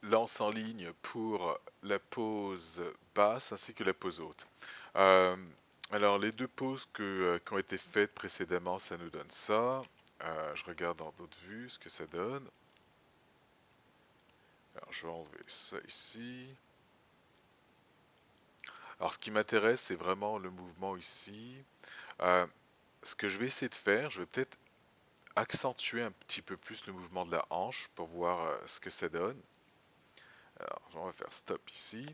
lance en ligne pour la pose basse ainsi que la pose haute. Euh, alors les deux poses qui ont été faites précédemment, ça nous donne ça. Je regarde dans d'autres vues ce que ça donne. Alors je vais enlever ça ici. Alors ce qui m'intéresse, c'est vraiment le mouvement ici. Euh, Ce que je vais essayer de faire, je vais peut-être accentuer un petit peu plus le mouvement de la hanche pour voir ce que ça donne. Alors on va faire stop ici.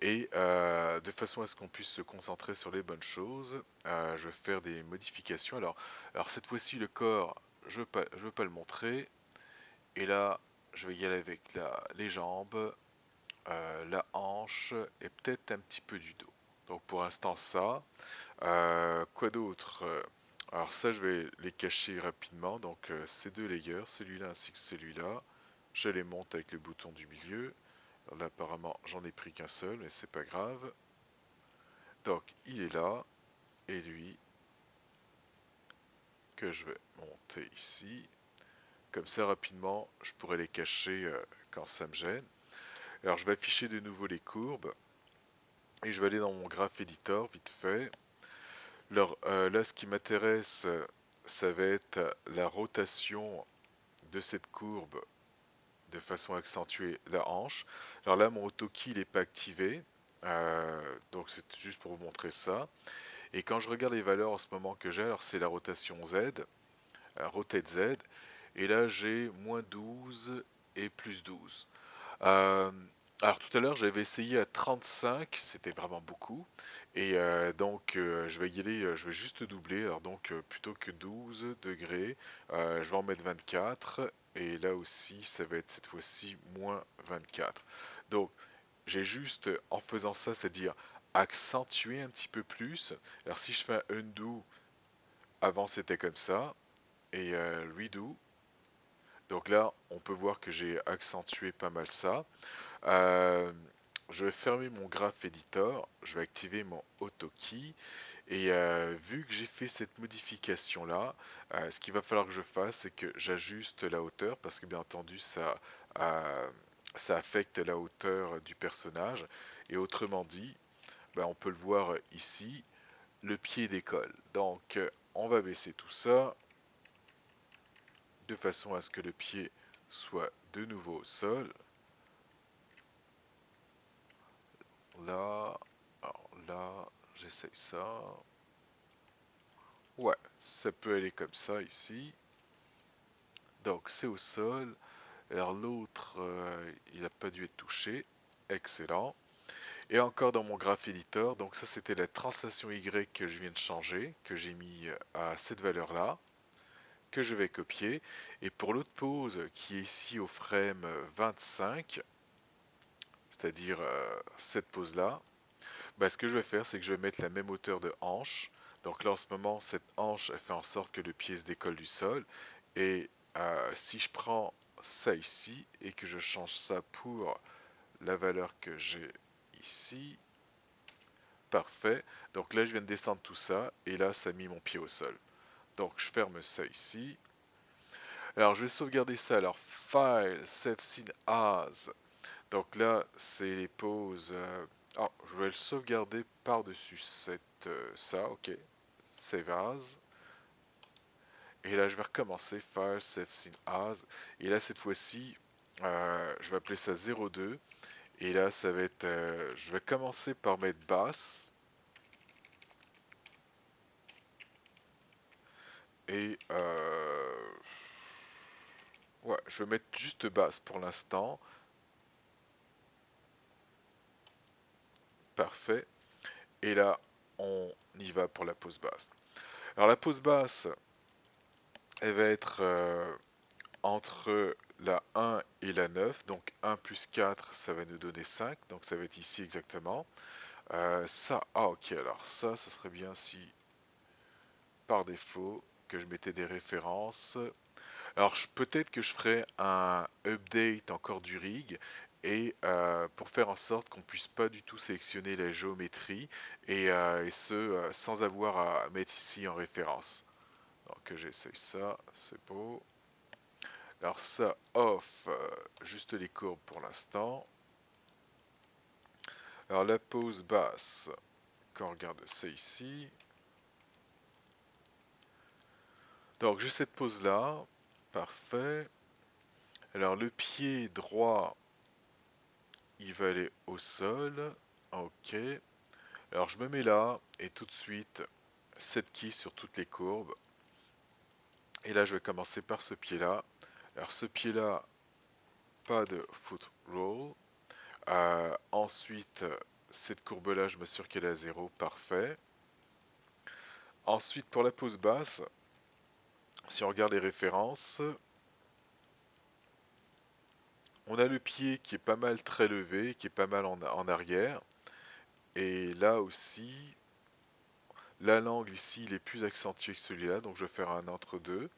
Et de façon à ce qu'on puisse se concentrer sur les bonnes choses, je vais faire des modifications. Alors cette fois-ci, le corps, je veux pas le montrer. Et là, je vais y aller avec les jambes, la hanche et peut-être un petit peu du dos. Donc pour l'instant ça. Quoi d'autre? Alors ça, je vais les cacher rapidement. Donc ces deux layers, celui-là ainsi que celui-là, je les monte avec le bouton du milieu. Alors là, apparemment, j'en ai pris qu'un seul, mais c'est pas grave. Donc il est là, et lui que je vais monter ici. Comme ça rapidement je pourrais les cacher quand ça me gêne. Alors je vais afficher de nouveau les courbes et je vais aller dans mon graph editor vite fait. Alors là ce qui m'intéresse ça va être la rotation de cette courbe de façon à accentuer la hanche. Alors là mon AutoKey n'est pas activé, donc c'est juste pour vous montrer ça. Et quand je regarde les valeurs en ce moment que j'ai, alors c'est la rotation Z, rotate Z, et là j'ai moins 12 et plus 12. Euh, alors tout à l'heure j'avais essayé à 35, c'était vraiment beaucoup, et donc je vais y aller, je vais juste doubler, alors donc plutôt que 12 degrés, je vais en mettre 24, et là aussi ça va être cette fois-ci moins 24. Donc j'ai juste en faisant ça, c'est-à-dire accentuer un petit peu plus. Alors si je fais un undo, avant c'était comme ça, et redo. Donc là, on peut voir que j'ai accentué pas mal ça. Euh, je vais fermer mon graph editor, je vais activer mon AutoKey et vu que j'ai fait cette modification là, ce qu'il va falloir que je fasse, c'est que j'ajuste la hauteur parce que bien entendu euh, ça affecte la hauteur du personnage et autrement dit, ben, on peut le voir ici, le pied décolle. Donc on va baisser tout ça de façon à ce que le pied soit de nouveau au sol. Là, alors là, j'essaye ça. Ouais, ça peut aller comme ça ici. Donc c'est au sol. Alors l'autre, il n'a pas dû être touché. Excellent. Et encore dans mon graph editor, donc ça c'était la translation Y que je viens de changer, que j'ai mis à cette valeur-là, que je vais copier. Et pour l'autre pose qui est ici au frame 25, c'est-à-dire cette pose-là, bah, ce que je vais faire, c'est que je vais mettre la même hauteur de hanche. Donc là, en ce moment, cette hanche, elle fait en sorte que le pied se décolle du sol. Et si je prends ça ici et que je change ça pour la valeur que j'ai ici, parfait. Donc là, je viens de descendre tout ça et là, ça a mis mon pied au sol. Donc je ferme ça ici. Alors je vais sauvegarder ça. Alors File, Save Scene As. Donc là, c'est les poses. Ah, je vais le sauvegarder par-dessus ça, ok. Save as. Et là, je vais recommencer. File, save scene as. Et là, cette fois-ci, je vais appeler ça 02. Et là, ça va être. Je vais commencer par mettre basse. Et. Ouais, je vais mettre juste basse pour l'instant. Parfait. Et là, on y va pour la pause basse. Alors, la pause basse, elle va être entre la 1 et la 9, donc 1 plus 4, ça va nous donner 5, donc ça va être ici exactement. Ok, alors ça serait bien si, par défaut, que je mettais des références. Alors peut-être que je ferai un update encore du rig, et pour faire en sorte qu'on puisse pas du tout sélectionner la géométrie, et ce, sans avoir à mettre ici en référence. Donc j'essaye ça, c'est beau. Alors ça, off, juste les courbes pour l'instant. Alors la pose basse, quand on regarde ça ici. Donc j'ai cette pose là, parfait. Alors le pied droit, il va aller au sol, ok. Alors je me mets là, et tout de suite, 7 keys sur toutes les courbes. Et là je vais commencer par ce pied là. Alors ce pied là, pas de foot roll. Ensuite, cette courbe là, je m'assure qu'elle est à 0, parfait. Ensuite pour la pose basse, si on regarde les références, on a le pied qui est pas mal très levé, qui est pas mal en arrière. Et là aussi, là l'angle ici, il est plus accentué que celui-là, donc je vais faire un entre-deux.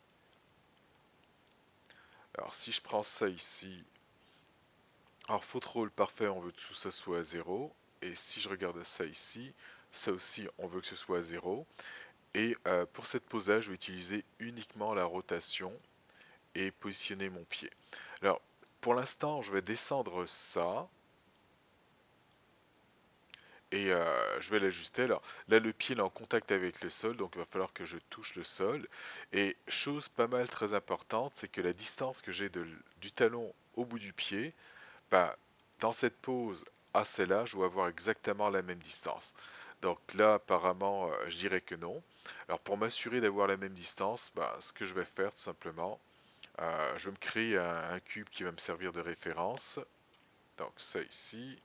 Alors si je prends ça ici, alors foot roll parfait, on veut que tout ça soit à 0. Et si je regarde ça ici, ça aussi, on veut que ce soit à 0. Et pour cette pose-là, je vais utiliser uniquement la rotation et positionner mon pied. Alors, pour l'instant, je vais descendre ça et je vais l'ajuster. Alors là, le pied est en contact avec le sol, donc il va falloir que je touche le sol. Et chose pas mal très importante, c'est que la distance que j'ai du talon au bout du pied, bah, dans cette pose à celle-là, je dois avoir exactement la même distance. Donc là, apparemment, je dirais que non. Alors pour m'assurer d'avoir la même distance, bah, ce que je vais faire tout simplement, je vais me créer un cube qui va me servir de référence. Donc ça ici,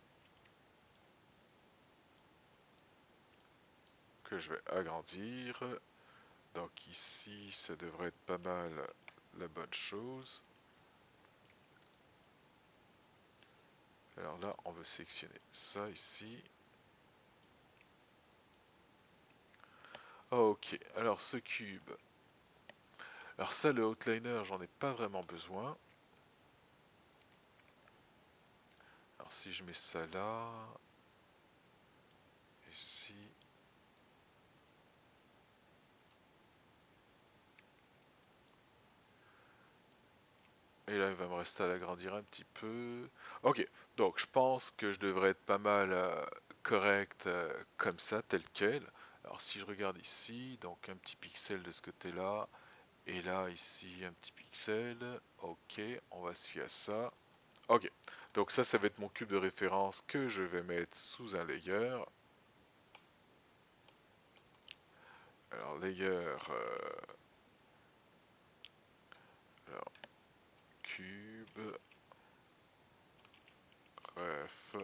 que je vais agrandir. Donc ici, ça devrait être pas mal la bonne chose. Alors là, on veut sélectionner ça ici. Ok, alors ce cube. Alors ça, le outliner, j'en ai pas vraiment besoin. Alors si je mets ça là, ici, et là il va me rester à l'agrandir un petit peu. Ok, donc je pense que je devrais être pas mal correct comme ça, tel quel. Alors si je regarde ici, donc un petit pixel de ce côté-là, et là ici un petit pixel. Ok, on va se fier à ça. Ok, donc ça va être mon cube de référence que je vais mettre sous un layer. Alors layer, alors, cube, ref.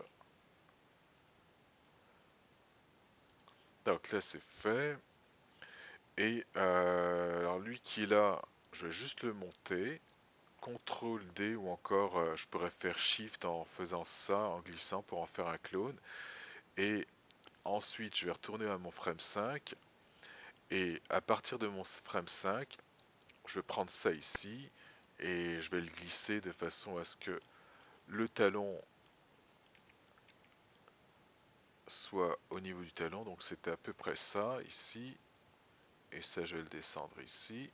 Donc là c'est fait. Et alors lui qui est là, je vais juste le monter. CTRL D ou encore je pourrais faire Shift en faisant ça, en glissant pour en faire un clone. Et ensuite je vais retourner à mon frame 5. Et à partir de mon frame 5, je vais prendre ça ici et je vais le glisser de façon à ce que le talon soit au niveau du talon. Donc c'était à peu près ça ici. Et ça je vais le descendre ici.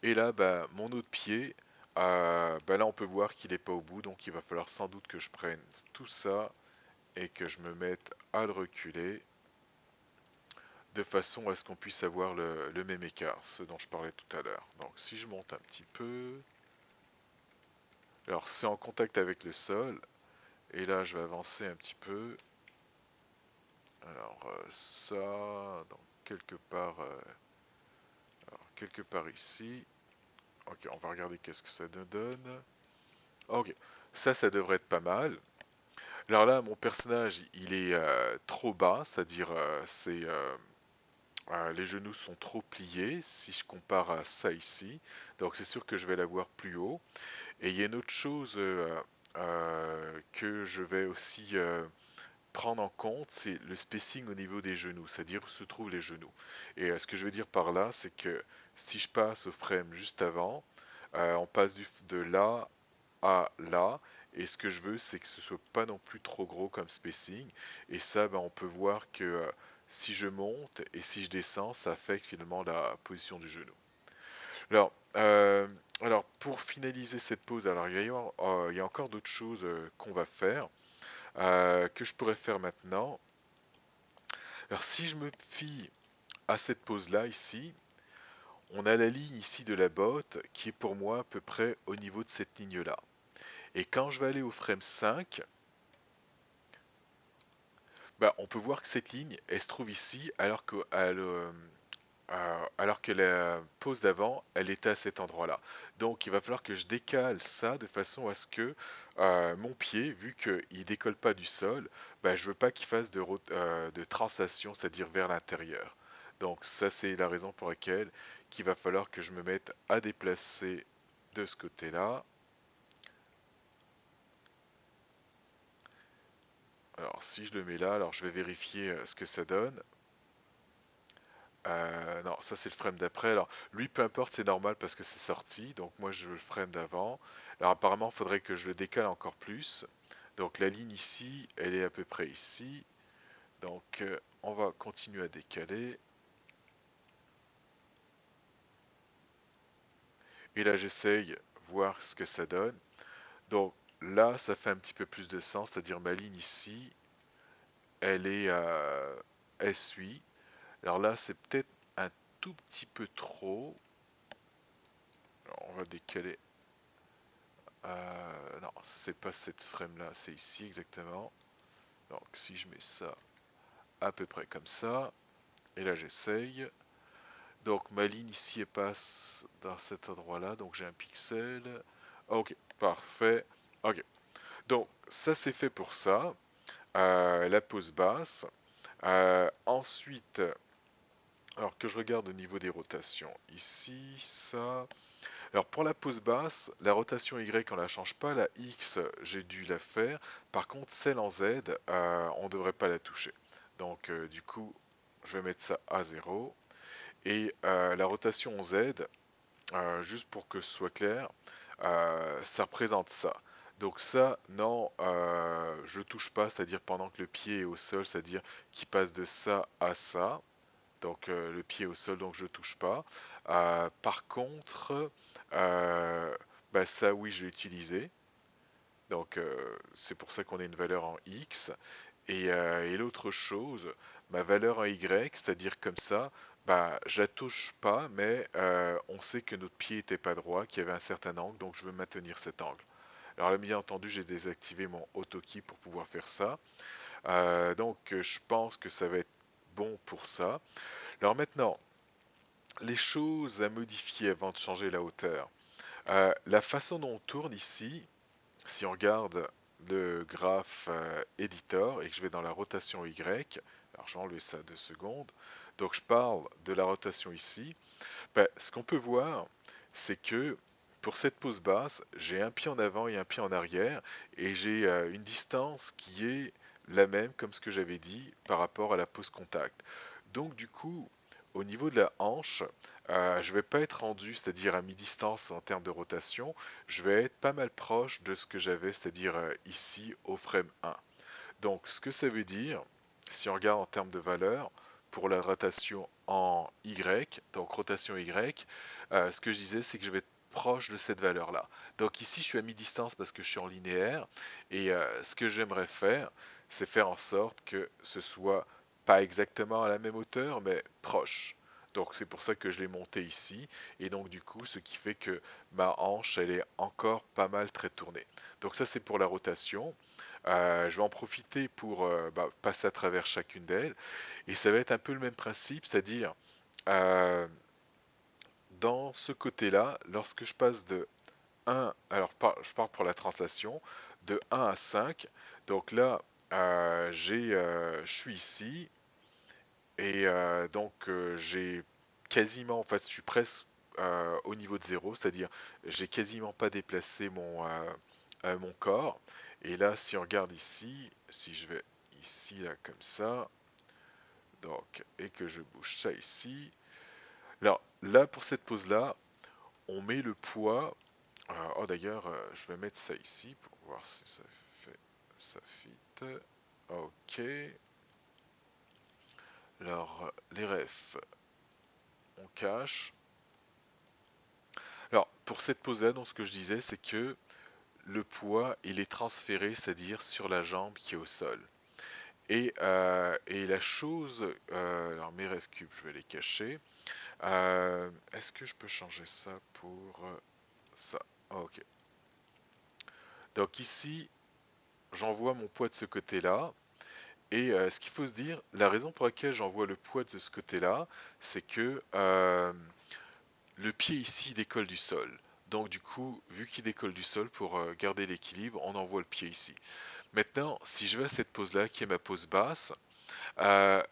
Et là, bah, mon autre pied, bah là on peut voir qu'il n'est pas au bout, donc il va falloir sans doute que je prenne tout ça et que je me mette à le reculer de façon à ce qu'on puisse avoir le même écart, ce dont je parlais tout à l'heure. Donc si je monte un petit peu, alors c'est en contact avec le sol, et là je vais avancer un petit peu. Alors ça, donc quelque part ici. Ok, on va regarder qu'est-ce que ça nous donne. Ok, ça devrait être pas mal. Alors là, mon personnage, il est trop bas, c'est-à-dire les genoux sont trop pliés si je compare à ça ici. Donc c'est sûr que je vais l'avoir plus haut. Et il y a une autre chose que je vais aussi prendre en compte, c'est le spacing au niveau des genoux, c'est-à-dire où se trouvent les genoux. Et ce que je veux dire par là, c'est que si je passe au frame juste avant, on passe de là à là. Et ce que je veux, c'est que ce soit pas non plus trop gros comme spacing. Et ça, ben, on peut voir que si je monte et si je descends, ça affecte finalement la position du genou. Alors, euh, alors, pour finaliser cette pause, alors il y a encore d'autres choses qu'on va faire, que je pourrais faire maintenant. Alors, si je me fie à cette pause-là ici, on a la ligne ici de la botte qui est pour moi à peu près au niveau de cette ligne-là. Et quand je vais aller au frame 5, bah, on peut voir que cette ligne, elle se trouve ici, alors que la pose d'avant, elle était à cet endroit-là. Donc il va falloir que je décale ça de façon à ce que mon pied, vu qu'il décolle pas du sol, bah, je veux pas qu'il fasse de translation, c'est-à-dire vers l'intérieur. Donc ça c'est la raison pour laquelle qu'il va falloir que je me mette à déplacer de ce côté-là. Alors si je le mets là, alors je vais vérifier ce que ça donne. Non, ça c'est le frame d'après. Alors, lui, peu importe, c'est normal parce que c'est sorti. Donc, moi, je veux le frame d'avant. Alors, apparemment, il faudrait que je le décale encore plus. Donc, la ligne ici, elle est à peu près ici. Donc, on va continuer à décaler. Et là, j'essaye voir ce que ça donne. Donc, là, ça fait un petit peu plus de sens. C'est-à-dire, ma ligne ici, elle est, elle suit. Alors là, c'est peut-être un tout petit peu trop. Alors, on va décaler. Non, c'est pas cette frame là, c'est ici exactement. Donc si je mets ça à peu près comme ça, et là j'essaye. Donc ma ligne ici elle passe dans cet endroit là, donc j'ai un pixel. Ok, parfait. Ok, donc ça c'est fait pour ça. La pose basse. Ensuite, alors que je regarde au niveau des rotations, ici, ça. Alors pour la pose basse, la rotation Y on la change pas, la X j'ai dû la faire, par contre celle en Z on ne devrait pas la toucher. Donc du coup je vais mettre ça à 0 et la rotation en Z, juste pour que ce soit clair, ça représente ça. Donc ça, non, je touche pas, c'est-à-dire pendant que le pied est au sol, c'est-à-dire qu'il passe de ça à ça. Donc le pied au sol, donc je touche pas. Par contre, euh, bah, ça oui, je l'ai utilisé. Donc c'est pour ça qu'on a une valeur en X. Et l'autre chose, ma valeur en Y, c'est-à-dire comme ça, bah, je la touche pas, mais on sait que notre pied était pas droit, qu'il y avait un certain angle, donc je veux maintenir cet angle. Alors là, bien entendu, j'ai désactivé mon AutoKey pour pouvoir faire ça. Donc je pense que ça va être bon pour ça. Alors maintenant, les choses à modifier avant de changer la hauteur. La façon dont on tourne ici, si on regarde le graphe editor et que je vais dans la rotation Y, alors je vais enlever ça 2 secondes, donc je parle de la rotation ici, ben, ce qu'on peut voir, c'est que pour cette pose basse, j'ai un pied en avant et un pied en arrière, et j'ai une distance qui est la même comme ce que j'avais dit par rapport à la pose contact. Donc du coup, au niveau de la hanche, je ne vais pas être rendu, c'est-à-dire à mi-distance en termes de rotation, je vais être pas mal proche de ce que j'avais, c'est-à-dire ici au frame 1. Donc ce que ça veut dire, si on regarde en termes de valeur, pour la rotation en Y, donc rotation Y, ce que je disais, c'est que je vais être proche de cette valeur-là. Donc ici, je suis à mi-distance parce que je suis en linéaire, et ce que j'aimerais faire, c'est faire en sorte que ce soit pas exactement à la même hauteur, mais proche. Donc c'est pour ça que je l'ai monté ici, et donc du coup, ce qui fait que ma hanche, elle est encore pas mal très tournée. Donc ça, c'est pour la rotation. Je vais en profiter pour passer à travers chacune d'elles. Et ça va être un peu le même principe, c'est-à-dire euh, dans ce côté-là, lorsque je passe de 1, alors je pars pour la translation, de 1 à 5, donc là, je suis ici, et donc j'ai quasiment, en fait, je suis presque au niveau de 0, c'est-à-dire j'ai quasiment pas déplacé mon corps. Et là, si on regarde ici, si je vais ici, là, comme ça, donc, et que je bouge ça ici, alors là, pour cette pose-là, on met le poids. Oh, d'ailleurs, je vais mettre ça ici pour voir si ça fait ça fit. Ok. Alors, les refs, on cache. pour cette pose-là, donc ce que je disais, c'est que le poids, il est transféré, c'est-à-dire sur la jambe qui est au sol. Et la chose, alors mes rêves cubes, je vais les cacher. Est-ce que je peux changer ça pour ça? Ok. Donc ici, j'envoie mon poids de ce côté-là. Et ce qu'il faut se dire, la raison pour laquelle j'envoie le poids de ce côté-là, c'est que le pied ici décolle du sol. Donc du coup, vu qu'il décolle du sol, pour garder l'équilibre, on envoie le pied ici. Maintenant, si je vais à cette pose-là, qui est ma pose basse, euh,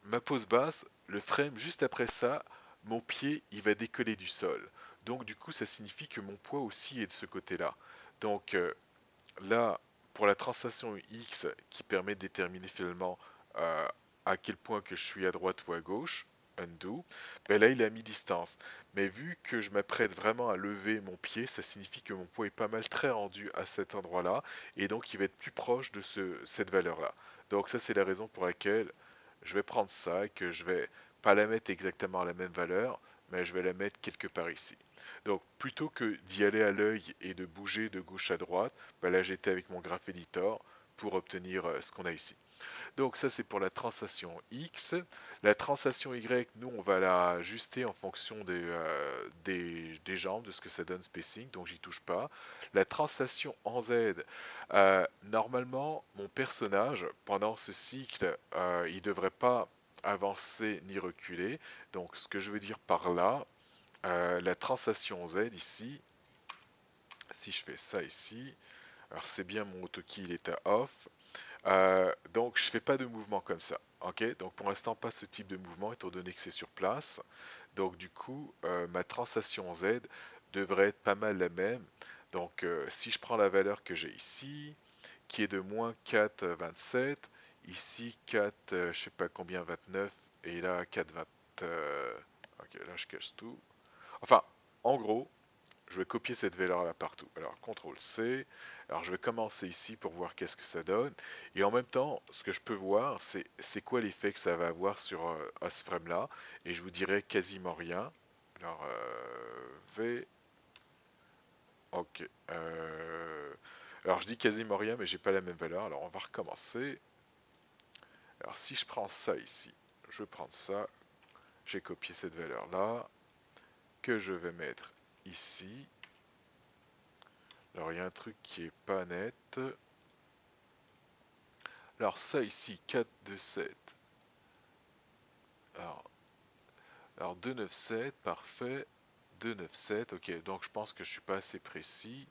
ma pose basse, le frame, juste après ça, mon pied, il va décoller du sol. Donc du coup, ça signifie que mon poids aussi est de ce côté-là. Donc là, pour la translation X qui permet de déterminer finalement euh, à quel point que je suis à droite ou à gauche, undo, ben là il est à mi-distance. Mais vu que je m'apprête vraiment à lever mon pied, ça signifie que mon poids est pas mal très rendu à cet endroit-là, et donc il va être plus proche de cette valeur-là. Donc ça c'est la raison pour laquelle je vais prendre ça et que je vais pas la mettre exactement à la même valeur, mais je vais la mettre quelque part ici. Donc plutôt que d'y aller à l'œil et de bouger de gauche à droite, bah là j'étais avec mon Graph Editor pour obtenir ce qu'on a ici. Donc ça c'est pour la translation X. La translation Y, nous on va l'ajuster en fonction des jambes, de ce que ça donne spacing, donc j'y touche pas. La translation en Z, normalement mon personnage pendant ce cycle, il devrait pas avancer ni reculer. Donc ce que je veux dire par là, la translation Z ici, si je fais ça ici, alors c'est bien mon AutoKey il est à off, donc je fais pas de mouvement comme ça, ok, donc pour l'instant pas ce type de mouvement étant donné que c'est sur place, donc du coup ma translation Z devrait être pas mal la même, donc si je prends la valeur que j'ai ici, qui est de moins 4,27, ici 4, je sais pas combien, 29, et là 4,20, ok là je cache tout, enfin en gros, je vais copier cette valeur là partout. Alors CTRL C, alors je vais commencer ici pour voir qu'est-ce que ça donne. Et en même temps, ce que je peux voir, c'est quoi l'effet que ça va avoir sur ce frame là. Et je vous dirai quasiment rien. Alors V, ok. Alors je dis quasiment rien, mais j'ai pas la même valeur. Alors on va recommencer. Alors si je prends ça ici, je vais prendre ça. J'ai copié cette valeur là, que je vais mettre ici. Alors il y a un truc qui est pas net. Alors ça ici, 4, 2, 7. Alors, alors 2, 9, 7, parfait. 2, 9, 7, ok, donc je pense que je suis pas assez précis.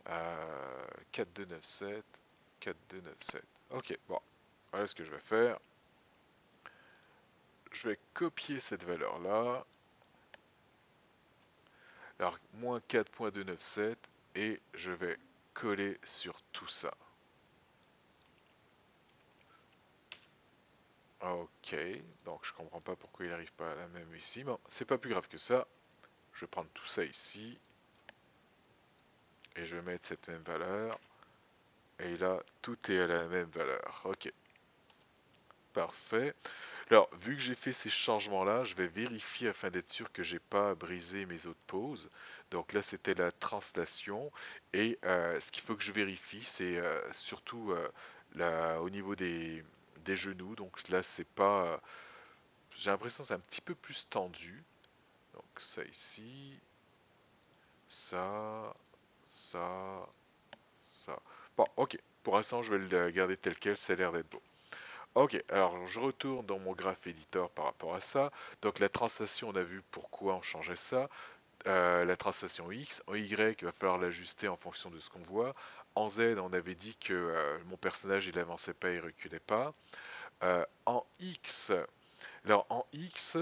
4, 2, 9, 7. 4, 2, 9, 7. Ok, bon, voilà ce que je vais faire. Je vais copier cette valeur-là. Alors, moins 4.297, et je vais coller sur tout ça. Ok, donc je comprends pas pourquoi il n'arrive pas à la même ici. Bon, c'est pas plus grave que ça. Je vais prendre tout ça ici. Et je vais mettre cette même valeur. Et là, tout est à la même valeur. Ok, parfait. Alors, vu que j'ai fait ces changements-là, je vais vérifier afin d'être sûr que j'ai pas brisé mes autres pauses. Donc là, c'était la translation. Et ce qu'il faut que je vérifie, c'est surtout au niveau des genoux. Donc là, c'est pas... j'ai l'impression que c'est un petit peu plus tendu. Donc ça ici, ça, ça, ça. Bon, ok. Pour l'instant, je vais le garder tel quel, ça a l'air d'être beau. Ok, alors je retourne dans mon graph editor par rapport à ça. Donc la translation, on a vu pourquoi on changeait ça. La translation X, en Y, il va falloir l'ajuster en fonction de ce qu'on voit. En Z, on avait dit que mon personnage, il avançait pas, il reculait pas. En X, alors en X,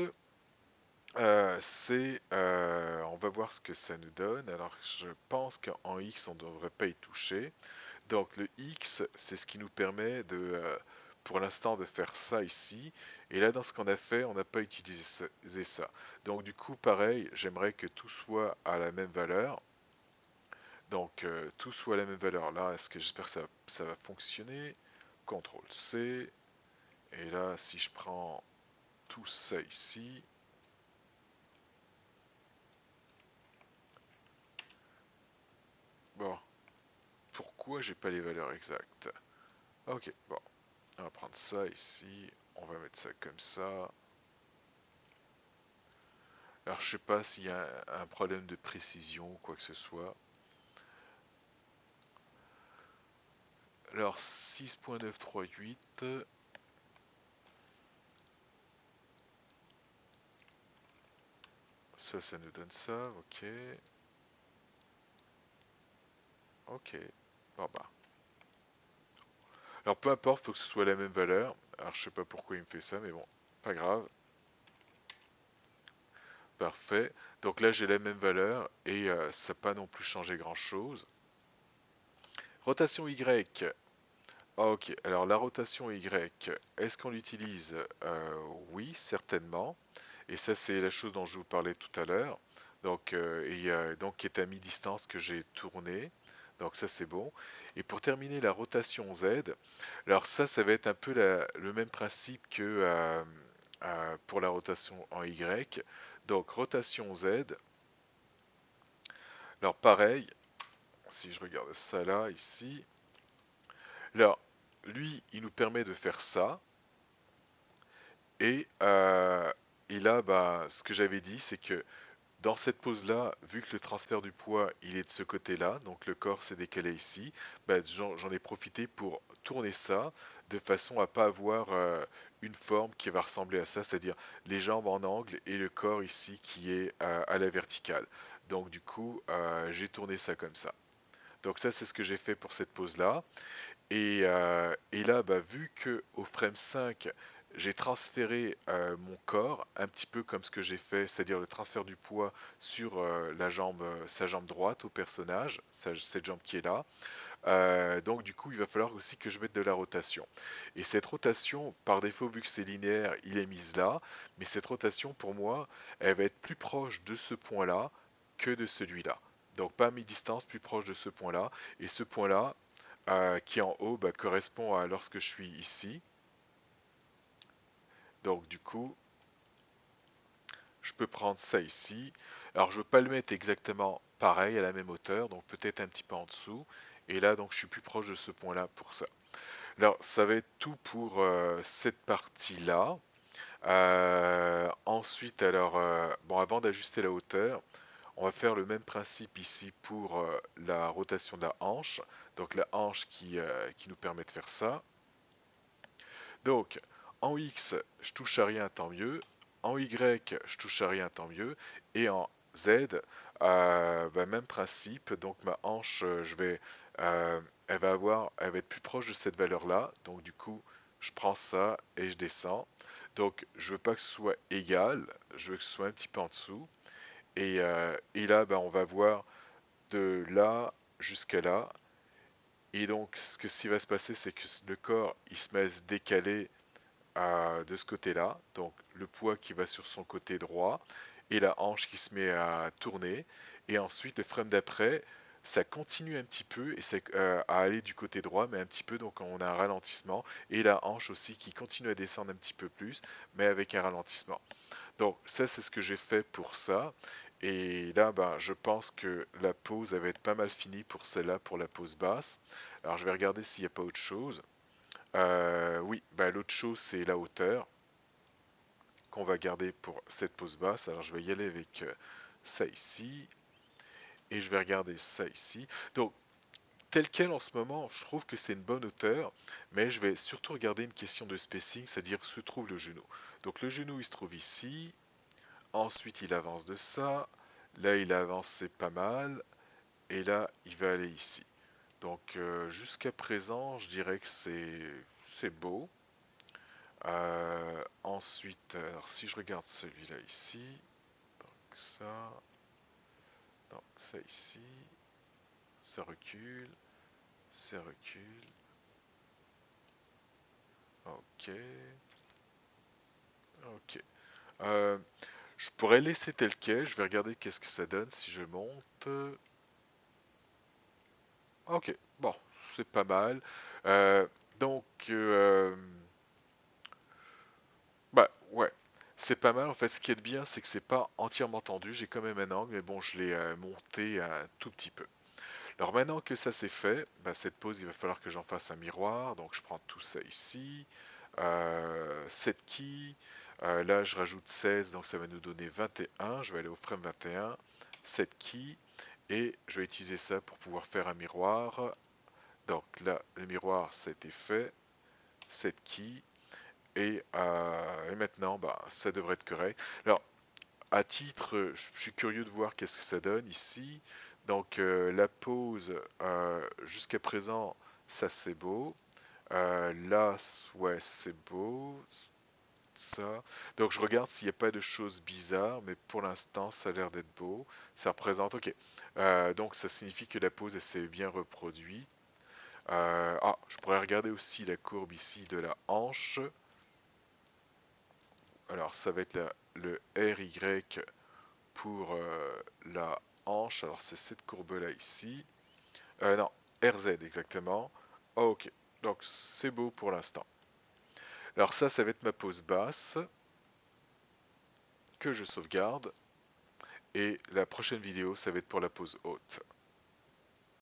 on va voir ce que ça nous donne. Alors je pense qu'en X, on ne devrait pas y toucher. Donc le X, c'est ce qui nous permet pour l'instant de faire ça ici. Et là, dans ce qu'on a fait, on n'a pas utilisé ça. Donc du coup, pareil, j'aimerais que tout soit à la même valeur. Donc tout soit à la même valeur. Là, est-ce que j'espère que ça va fonctionner? CTRL C. Et là, si je prends tout ça ici, pourquoi j'ai pas les valeurs exactes. Ok, bon, on va prendre ça ici, on va mettre ça comme ça. Alors je sais pas s'il y a un problème de précision ou quoi que ce soit. Alors 6.938, ça nous donne ça, ok. Ok, bon bah. Alors peu importe, faut que ce soit la même valeur. Alors je sais pas pourquoi il me fait ça, mais bon, pas grave. Parfait. Donc là j'ai la même valeur et ça n'a pas non plus changé grand chose. Rotation Y. Ah, ok, alors la rotation Y, est-ce qu'on l'utilise? Oui, certainement. Et ça c'est la chose dont je vous parlais tout à l'heure. Donc, donc qui est à mi-distance que j'ai tourné. Donc ça c'est bon. Et pour terminer la rotation Z, alors ça va être un peu le même principe que pour la rotation en Y. Donc rotation Z, alors pareil, si je regarde ça là, ici, alors lui il nous permet de faire ça. Et là, bah, ce que j'avais dit, c'est que dans cette pose-là, vu que le transfert du poids, il est de ce côté-là, donc le corps s'est décalé ici, bah, j'en ai profité pour tourner ça de façon à pas avoir une forme qui va ressembler à ça, c'est-à-dire les jambes en angle et le corps ici qui est à la verticale. Donc du coup, j'ai tourné ça comme ça. Donc ça, c'est ce que j'ai fait pour cette pose-là. Et là, bah, vu que au frame 5, j'ai transféré mon corps, un petit peu comme ce que j'ai fait, c'est-à-dire le transfert du poids sur sa jambe droite au personnage, cette jambe qui est là. Donc du coup, il va falloir aussi que je mette de la rotation. Et cette rotation, par défaut, vu que c'est linéaire, il est mise là. Mais cette rotation, pour moi, elle va être plus proche de ce point-là que de celui-là. Donc pas à mi-distance, plus proche de ce point-là. Et ce point-là, qui en haut, bah, correspond à lorsque je suis ici. Donc du coup, je peux prendre ça ici. Alors je ne veux pas le mettre exactement pareil à la même hauteur, donc peut-être un petit peu en dessous. Et là, donc je suis plus proche de ce point-là pour ça. Alors ça va être tout pour cette partie-là. Ensuite, alors, bon, avant d'ajuster la hauteur, on va faire le même principe ici pour la rotation de la hanche. Donc la hanche qui nous permet de faire ça. Donc, en X, je touche à rien, tant mieux. En Y, je touche à rien, tant mieux. Et en Z, bah, même principe. Donc ma hanche, elle va être plus proche de cette valeur-là. Donc du coup, je prends ça et je descends. Donc je veux pas que ce soit égal, je veux que ce soit un petit peu en dessous. Et là, bah, on va voir de là jusqu'à là. Et donc, ce qui va se passer, c'est que le corps, il se met à se décaler de ce côté-là, donc le poids qui va sur son côté droit et la hanche qui se met à tourner. Et ensuite, le frame d'après, ça continue un petit peu et à aller du côté droit, mais un petit peu, donc on a un ralentissement. Et la hanche aussi qui continue à descendre un petit peu plus, mais avec un ralentissement. Donc ça, c'est ce que j'ai fait pour ça. Et là, ben, je pense que la pause elle va être pas mal finie pour celle-là, pour la pause basse. Alors je vais regarder s'il n'y a pas autre chose. Oui, bah, l'autre chose c'est la hauteur qu'on va garder pour cette pause basse. Alors je vais y aller avec ça ici et je vais regarder ça ici. Donc tel quel en ce moment, je trouve que c'est une bonne hauteur, mais je vais surtout regarder une question de spacing, c'est-à-dire où se trouve le genou. Donc le genou il se trouve ici, ensuite il avance de ça, là il a avancé pas mal, et là il va aller ici. Donc jusqu'à présent, je dirais que c'est beau. Ensuite, alors si je regarde celui-là ici, donc ça ici, ça recule, ça recule, ok, ok. Euh, je pourrais laisser tel quel, je vais regarder qu'est-ce que ça donne si je monte. Ok, bon, c'est pas mal. Euh, donc, bah ouais, c'est pas mal. En fait, ce qui est bien, c'est que c'est pas entièrement tendu. J'ai quand même un angle, mais bon, je l'ai monté un tout petit peu. Alors maintenant que ça c'est fait, bah, cette pose il va falloir que j'en fasse un miroir, donc je prends tout ça ici, 7 keys, là je rajoute 16, donc ça va nous donner 21, je vais aller au frame 21, 7 keys, et je vais utiliser ça pour pouvoir faire un miroir. Donc là le miroir ça a été fait, 7 keys, et maintenant bah, ça devrait être correct. Alors à titre, je suis curieux de voir qu'est-ce que ça donne ici. Donc la pose, jusqu'à présent, ça c'est beau. Là, ouais, c'est beau. Ça. Donc je regarde s'il n'y a pas de choses bizarres, mais pour l'instant, ça a l'air d'être beau. Ça représente, ok. Donc ça signifie que la pose, elle s'est bien reproduite. Je pourrais regarder aussi la courbe ici de la hanche. Alors ça va être le RY pour la hanche. Alors c'est cette courbe-là ici. Non, RZ exactement. Ok, donc c'est beau pour l'instant. Alors ça va être ma pose basse que je sauvegarde. Et la prochaine vidéo, ça va être pour la pose haute.